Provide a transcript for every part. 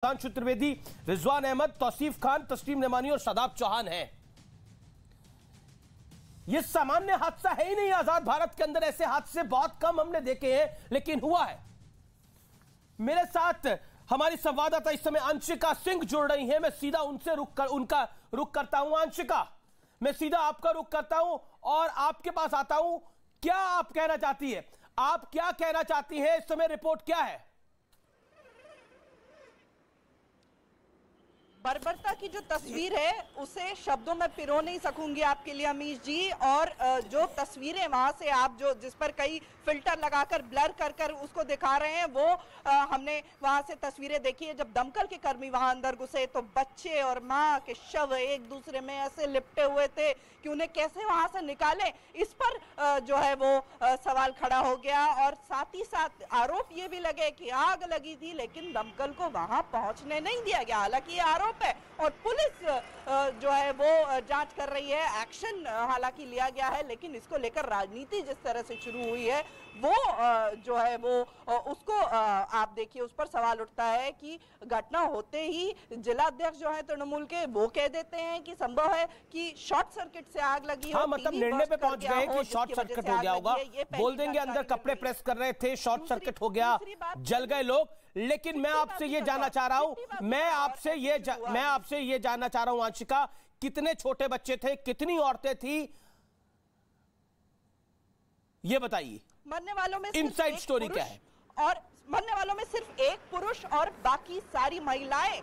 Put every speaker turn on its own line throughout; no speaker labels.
सुधांशु त्रिवेदी, रिजवान अहमद, तौसीफ खान, तस्लीम नमानी और शादाब चौहान हैं। यह सामान्य हादसा है ही नहीं। आजाद भारत के अंदर ऐसे हादसे बहुत कम हमने देखे हैं, लेकिन हुआ है। मेरे साथ हमारी संवाददाता इस समय अंशिका सिंह जुड़ रही हैं। मैं सीधा उनसे उनका रुख करता हूं। अंशिका, मैं सीधा आपका रुख करता हूं और आपके पास आता हूं। क्या आप कहना चाहती है? आप क्या कहना चाहती हैं? इस समय रिपोर्ट क्या है?
बर्बरता की जो तस्वीर है उसे शब्दों में पिरो नहीं सकूंगी आपके लिए अमीश जी। और जो तस्वीरें वहां से आप जिस पर कई फिल्टर लगाकर ब्लर कर उसको दिखा रहे हैं, वो हमने वहां से तस्वीरें देखी है। जब दमकल के कर्मी वहां अंदर घुसे तो बच्चे और माँ के शव एक दूसरे में ऐसे लिपटे हुए थे कि उन्हें कैसे वहां से निकालें, इस पर जो है वो सवाल खड़ा हो गया। और साथ ही साथ आरोप ये भी लगे कि आग लगी थी, लेकिन दमकल को वहां पहुंचने नहीं दिया गया। हालांकि ये आरोप है और पुलिस जो है वो जांच कर रही है। एक्शन हालांकि लिया गया है, लेकिन इसको लेकर राजनीति जिस तरह से शुरू हुई है वो जो है वो उसको आप देखिए, उस पर सवाल उठता है कि घटना होते ही जिलाध्यक्ष जो है तृणमूल के वो कह देते हैं कि संभव है कि शॉर्ट सर्किट से आग लगी।
हाँ, मतलब निर्णय पे पहुंच गए कि शॉर्ट सर्किट हो गया होगा। बोल देंगे अंदर कपड़े प्रेस कर रहे थे, शॉर्ट सर्किट हो गया, जल गए लोग। लेकिन मैं आपसे ये जानना चाह रहा हूं, मैं आपसे ये जानना चाह रहा हूं अंशिका, कितने छोटे बच्चे थे, कितनी औरतें थी, ये बताइए।
मरने वालों में
इनसाइड स्टोरी क्या है?
और मरने वालों में सिर्फ एक पुरुष और बाकी सारी महिलाएं।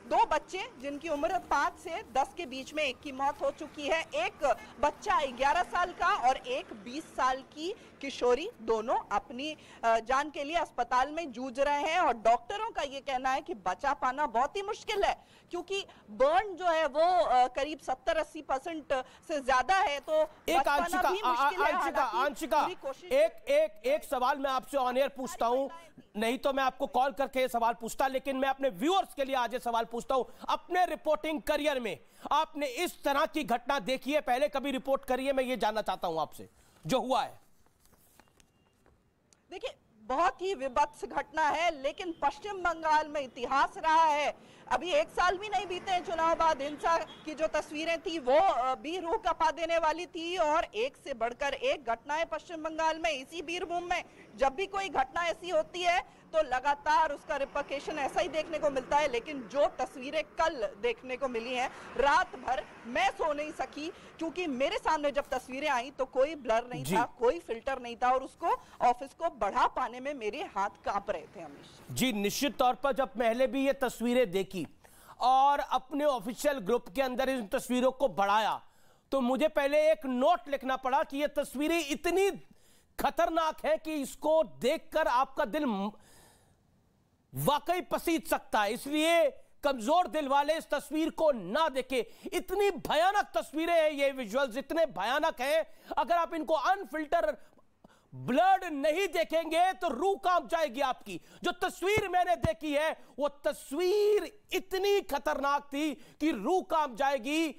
दो बच्चे जिनकी उम्र 5 से 10 के बीच में, एक की मौत हो चुकी है। एक बच्चा 11 साल का और एक 20 साल की किशोरी, दोनों अपनी जान के लिए अस्पताल में जूझ रहे हैं। और डॉक्टरों का ये कहना है कि बचा पाना बहुत ही मुश्किल है, क्योंकि बर्न जो है वो करीब 70-80% से ज्यादा है। तो
एक एक सवाल मैं आपसे ऑन एयर पूछता हूं, नहीं तो मैं आपको कॉल करके ये सवाल पूछता, लेकिन मैं अपने व्यूअर्स के लिए आज ये सवाल पूछता हूं। अपने रिपोर्टिंग करियर में आपने इस तरह की घटना देखी है? पहले कभी रिपोर्ट करी है? मैं ये जानना चाहता हूं आपसे, जो हुआ है।
देखिए, बहुत ही विभत्स घटना है, लेकिन पश्चिम बंगाल में इतिहास रहा है। अभी 1 साल भी नहीं बीते हैं चुनाव बाद, हिंसा की जो तस्वीरें थी वो भी रूह कपा देने वाली थी। और एक से बढ़कर एक घटनाएं पश्चिम बंगाल में। इसी बीरभूम में जब भी कोई घटना ऐसी होती है तो लगातार उसका रिपरकेशन ऐसा ही देखने को मिलता है। लेकिन जो तस्वीरें कल देखने को मिली हैं, रात भर मैं सो नहीं सकी, क्योंकि मेरे सामने जब तस्वीरें आई तो कोई ब्लर नहीं था, कोई फिल्टर नहीं था, और उसको ऑफिस को बढ़ा पाने में मेरे हाथ कांप रहे थे अमीश
जी। निश्चित तौर पर जब पहले भी ये तस्वीरें देखी और अपने ऑफिशियल ग्रुप के अंदर इन तस्वीरों को बढ़ाया, तो मुझे पहले एक नोट लिखना पड़ा कि ये तस्वीरें इतनी खतरनाक है कि इसको देखकर आपका दिल वाकई पसीज सकता है। इसलिए कमजोर दिल वाले इस तस्वीर को ना देखें। इतनी भयानक तस्वीरें हैं, ये विजुअल्स इतने भयानक हैं, अगर आप इनको अनफिल्टर ब्लड नहीं देखेंगे तो रूह कांप जाएगी आपकी। जो तस्वीर मैंने देखी है वो तस्वीर इतनी खतरनाक थी कि रूह कांप जाएगी।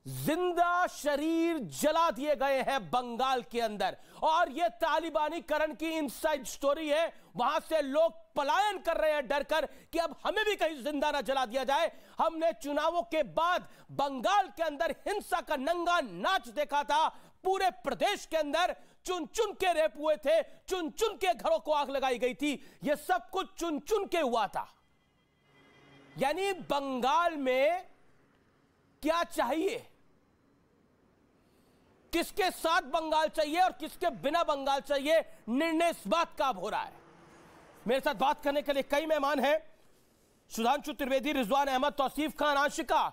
जिंदा शरीर जला दिए गए हैं बंगाल के अंदर, और यह तालिबानीकरण की इनसाइड स्टोरी है। वहां से लोग पलायन कर रहे हैं डरकर कि अब हमें भी कहीं जिंदा ना जला दिया जाए। हमने चुनावों के बाद बंगाल के अंदर हिंसा का नंगा नाच देखा था। पूरे प्रदेश के अंदर चुन चुन के रेप हुए थे, चुन चुन के घरों को आग लगाई गई थी। यह सब कुछ चुन चुन के हुआ था। यानी बंगाल में क्या चाहिए, किसके साथ बंगाल चाहिए और किसके बिना बंगाल चाहिए, निर्णय इस बात का अब हो रहा है। मेरे साथ बात करने के लिए कई मेहमान हैं। सुधांशु त्रिवेदी, रिजवान अहमद, तौसीफ खान, अंशिका।